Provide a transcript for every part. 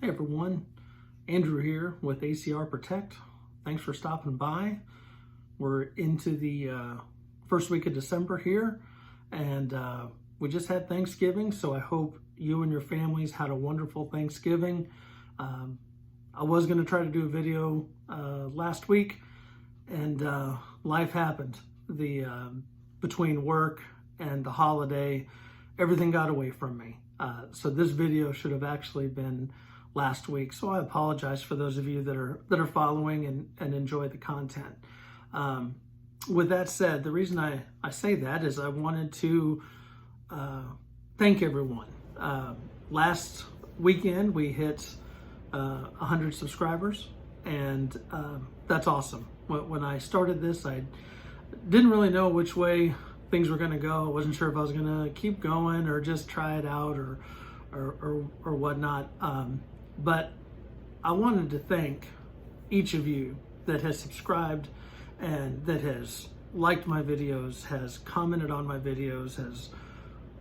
Hey everyone, Andrew here with ACR Protect. Thanks for stopping by. We're into the first week of December here, and we just had Thanksgiving, so I hope you and your families had a wonderful Thanksgiving. I was going to try to do a video last week, and life happened. Between work and the holiday, everything got away from me. So this video should have actually been last week. So I apologize for those of you that are following and enjoy the content. With that said, the reason I say that is I wanted to thank everyone. Last weekend we hit 100 subscribers, and that's awesome. When I started this, I didn't really know which way things were going to go. I wasn't sure if I was going to keep going or just try it out or whatnot. But I wanted to thank each of you that has subscribed and that has liked my videos, has commented on my videos, has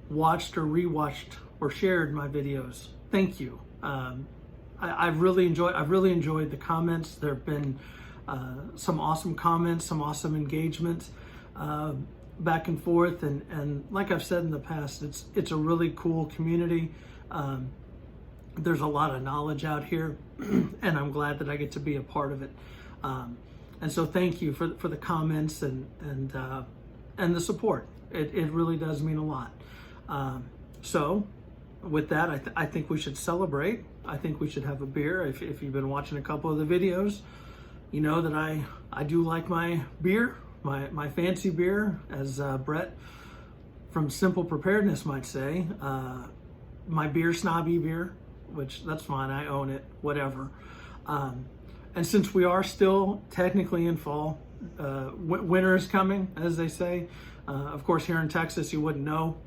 watched or rewatched or shared my videos. Thank you. I've really enjoyed the comments. There have been some awesome comments, some awesome engagement back and forth, and like I've said in the past, it's a really cool community. There's a lot of knowledge out here, and I'm glad that I get to be a part of it. And so thank you for the comments and the support. It really does mean a lot. So with that, I think we should celebrate. I think we should have a beer. If you've been watching a couple of the videos, you know that I do like my beer, my fancy beer, as Brett from Simple Preparedness might say, my beer snobby beer, which that's fine, I own it, whatever. And since we are still technically in fall, winter is coming, as they say. Of course, here in Texas, you wouldn't know.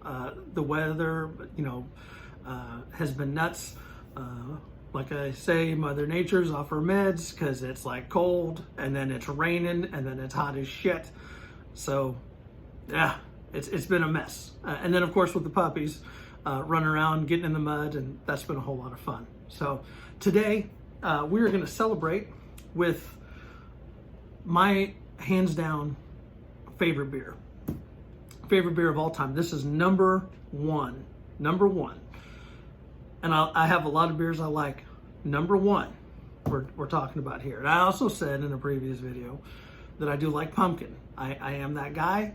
The weather, has been nuts. Like I say, Mother Nature's off her meds because it's like cold, and then it's raining, and then it's hot as shit. So, yeah, it's been a mess. And then, of course, with the puppies, running around, getting in the mud, and that's been a whole lot of fun. So today, we are going to celebrate with my hands down favorite beer of all time. This is number one. And I have a lot of beers I like. Number one, we're talking about here. And I also said in a previous video that I do like pumpkin. I am that guy.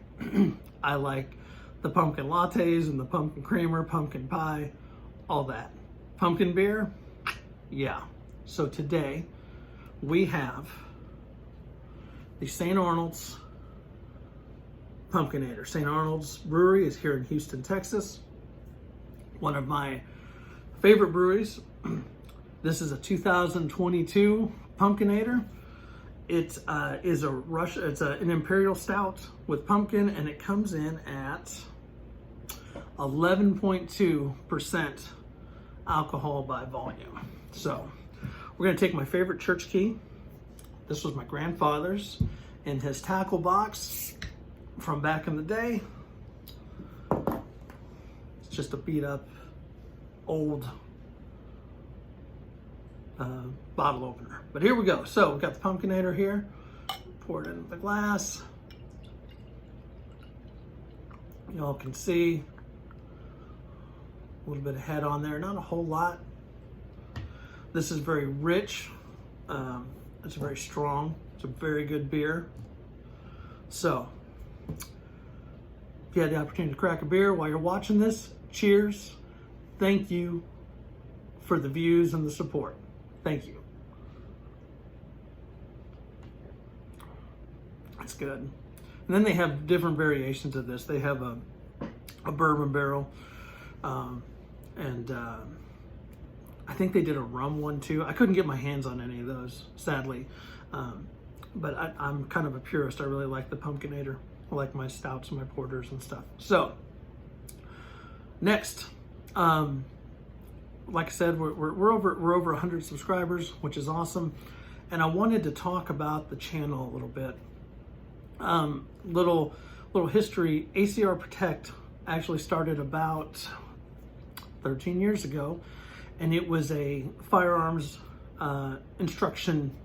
I like the pumpkin lattes and the pumpkin creamer, pumpkin pie, all that. Pumpkin beer, yeah. So today we have the St. Arnold's Pumpkinator. St. Arnold's Brewery is here in Houston, Texas. One of my favorite breweries. This is a 2022 Pumpkinator. It is an imperial stout with pumpkin, and it comes in at 11.2% alcohol by volume. So we're gonna take my favorite church key. This was my grandfather's in his tackle box from back in the day. It's just a beat up old bottle opener. But here we go. So we've got the Pumpkinator here. Pour it into the glass. Y'all can see a little bit of head on there, not a whole lot. This is very rich. It's very strong. It's a very good beer. So if you had the opportunity to crack a beer while you're watching this, cheers. Thank you for the views and the support. Thank you. That's good. And then they have different variations of this. They have a bourbon barrel, and I think they did a rum one too. I couldn't get my hands on any of those, sadly. But I'm kind of a purist. I really like the Pumpkinator. I like my stouts and my porters and stuff. So next, like I said, we're over 100 subscribers, which is awesome. And I wanted to talk about the channel a little bit. Little history. ACR Protect actually started about 13 years ago, and it was a firearms instruction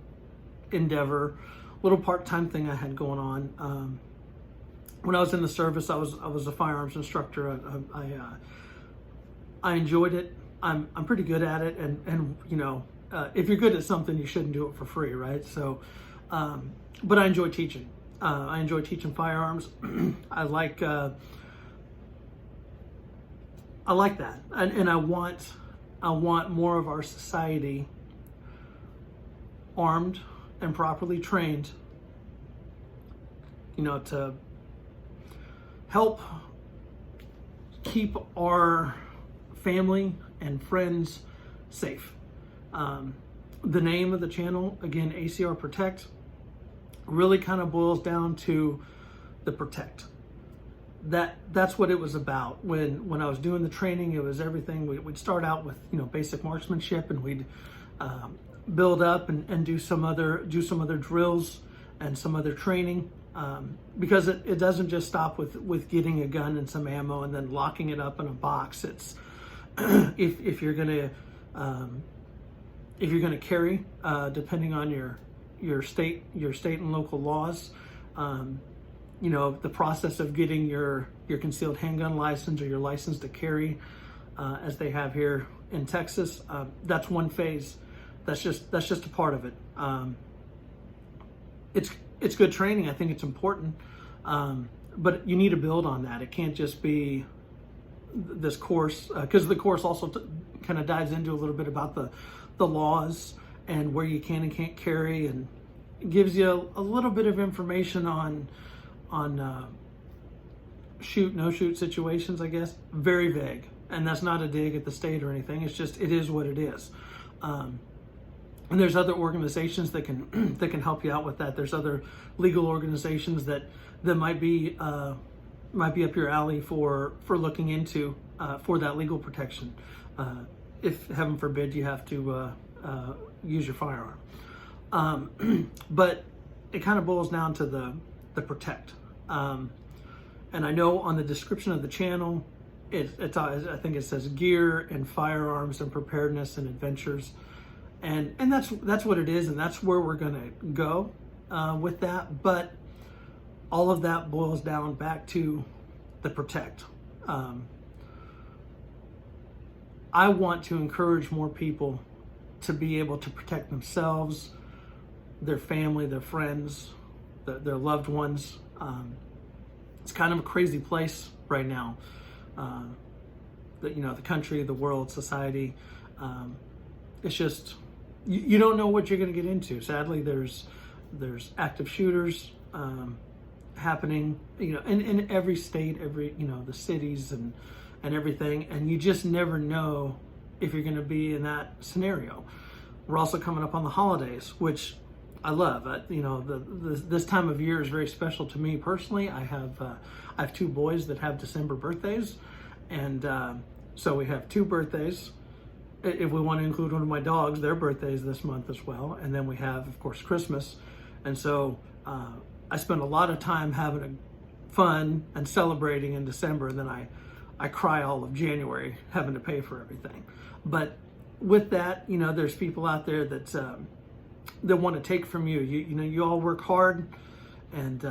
endeavor, little part-time thing I had going on. When I was in the service, I was a firearms instructor. I enjoyed it. I'm pretty good at it, and if you're good at something, you shouldn't do it for free, right? So, but I enjoy teaching. I enjoy teaching firearms. I like that, and I want more of our society armed and properly trained, to help keep our family and friends safe. The name of the channel, again, ACR Protect, really kind of boils down to the protect. That's what it was about. When I was doing the training, it was everything. We'd start out with basic marksmanship, and we'd build up and do some other drills and some other training, because it doesn't just stop with getting a gun and some ammo and then locking it up in a box. It's if you're gonna carry, depending on your state and local laws, the process of getting your concealed handgun license or your license to carry, as they have here in Texas, that's one phase. That's just a part of it. It's good training. I think it's important, but you need to build on that. It can't just be this course, because the course also kind of dives into a little bit about the laws and where you can and can't carry, and gives you a little bit of information on shoot, no shoot situations, I guess. Very vague, and that's not a dig at the state or anything. It's just, it is what it is. And there's other organizations that can help you out with that. There's other legal organizations that might be up your alley for looking into, for that legal protection, if heaven forbid you have to use your firearm. But it kind of boils down to the protect. And I know on the description of the channel, I think it says gear and firearms and preparedness and adventures. And that's what it is, and that's where we're gonna go with that. But all of that boils down back to the protect. I want to encourage more people to be able to protect themselves, their family, their friends, their loved ones. It's kind of a crazy place right now. The country, the world, society. It's just, you don't know what you're going to get into. Sadly, there's active shooters happening, in every state, the cities and everything, and you just never know if you're going to be in that scenario. We're also coming up on the holidays, which I love. This time of year is very special to me personally. I have two boys that have December birthdays, and so we have two birthdays. If we want to include one of my dogs, their birthdays this month as well. And then we have, of course, Christmas. And so I spend a lot of time having fun and celebrating in December, and then I cry all of January having to pay for everything. But with that, there's people out there that want to take from you. You all work hard, and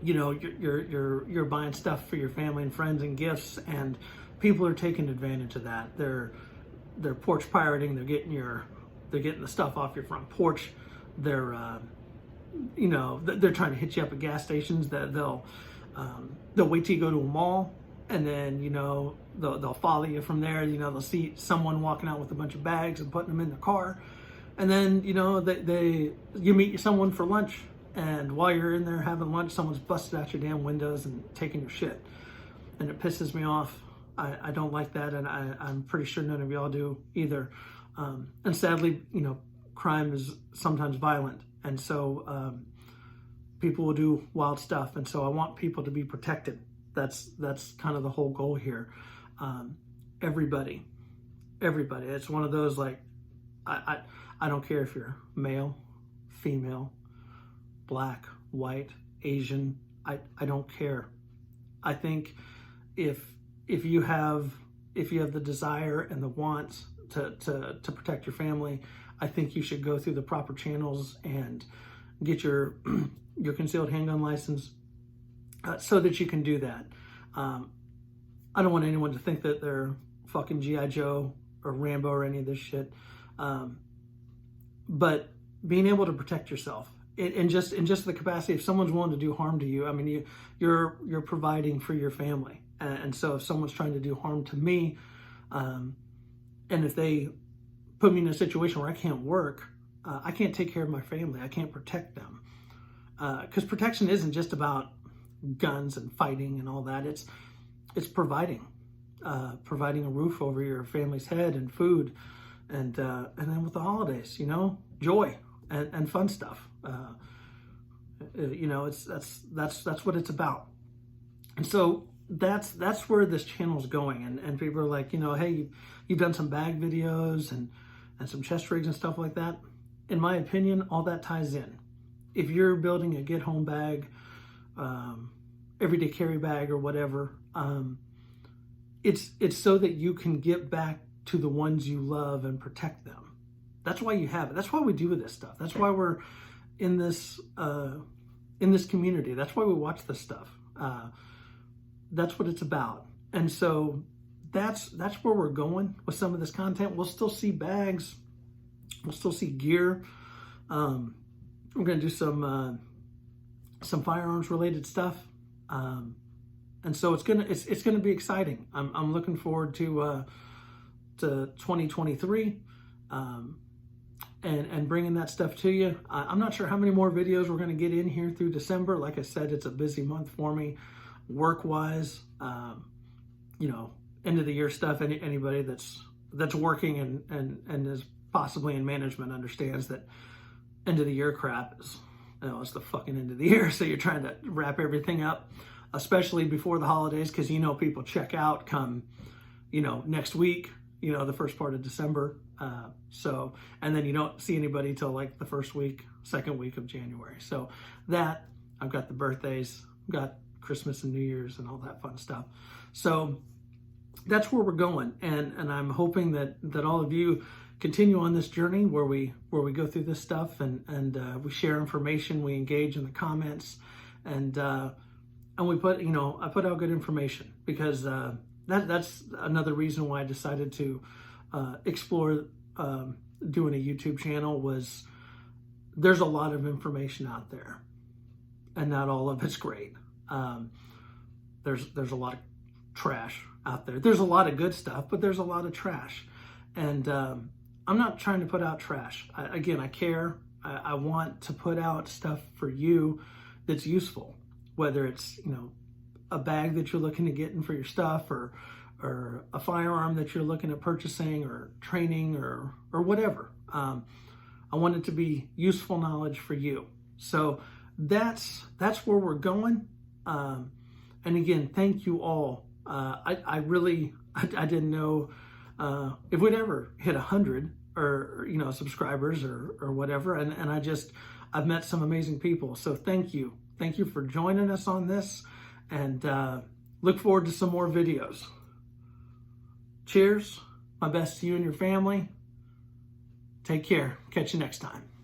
you're buying stuff for your family and friends and gifts, and people are taking advantage of that. They're porch pirating. They're getting the stuff off your front porch. They're trying to hit you up at gas stations. That they'll wait till you go to a mall, and then they'll follow you from there. They'll see someone walking out with a bunch of bags and putting them in the car, and then you meet someone for lunch, and while you're in there having lunch, someone's busted out your damn windows and taking your shit, and it pisses me off. I don't like that, and I'm pretty sure none of y'all do either. And sadly, crime is sometimes violent, and so people will do wild stuff, and so I want people to be protected. That's kind of the whole goal here. Everybody. It's one of those, like, I don't care if you're male, female, black, white, Asian. I don't care. I think if if you have the desire and the want to protect your family, I think you should go through the proper channels and get your your concealed handgun license so that you can do that. I don't want anyone to think that they're fucking G.I. Joe or Rambo or any of this shit. But being able to protect yourself in just the capacity, if someone's willing to do harm to you, I mean, you're providing for your family. And so if someone's trying to do harm to me, and if they put me in a situation where I can't work, I can't take care of my family. I can't protect them. Because protection isn't just about guns and fighting and all that. It's providing a roof over your family's head and food, and then with the holidays, joy and fun stuff. That's what it's about. And so that's where this channel's going. And people are like, hey, you've done some bag videos and some chest rigs and stuff like that. In my opinion, all that ties in. If you're building a get home bag, everyday carry bag or whatever, it's so that you can get back to the ones you love and protect them. That's why you have it. That's why we do this stuff. That's why we're in this community. That's why we watch this stuff. That's what it's about. And so that's where we're going with some of this content. We'll still see bags. We'll still see gear. We're going to do some firearms related stuff. And so it's gonna be exciting. I'm looking forward to 2023 and bringing that stuff to you. I'm not sure how many more videos we're gonna get in here through December. Like I said, it's a busy month for me, work wise. End of the year stuff. Anybody that's working and is possibly in management understands that end of the year crap is, it's the fucking end of the year. So you're trying to wrap everything up, especially before the holidays, because people check out come, next week, the first part of December. And then you don't see anybody till like the second week of January. So that, I've got the birthdays, got Christmas and New Year's and all that fun stuff. So that's where we're going. And I'm hoping that all of you continue on this journey where we go through this stuff and we share information, we engage in the comments, and we put, I put out good information, because that's another reason why I decided to explore doing a YouTube channel. Was there's a lot of information out there, and not all of it's great. There's a lot of trash out there. There's a lot of good stuff, but there's a lot of trash, and I'm not trying to put out trash. I care. I want to put out stuff for you that's useful, whether it's, a bag that you're looking to get in for your stuff, or a firearm that you're looking at purchasing, or training, or whatever. I want it to be useful knowledge for you. So that's where we're going. And again, thank you all. I didn't know if we'd ever hit 100 or subscribers or whatever, and I've met some amazing people. So thank you for joining us on this, and look forward to some more videos. Cheers. My best to you and your family. Take care. Catch you next time.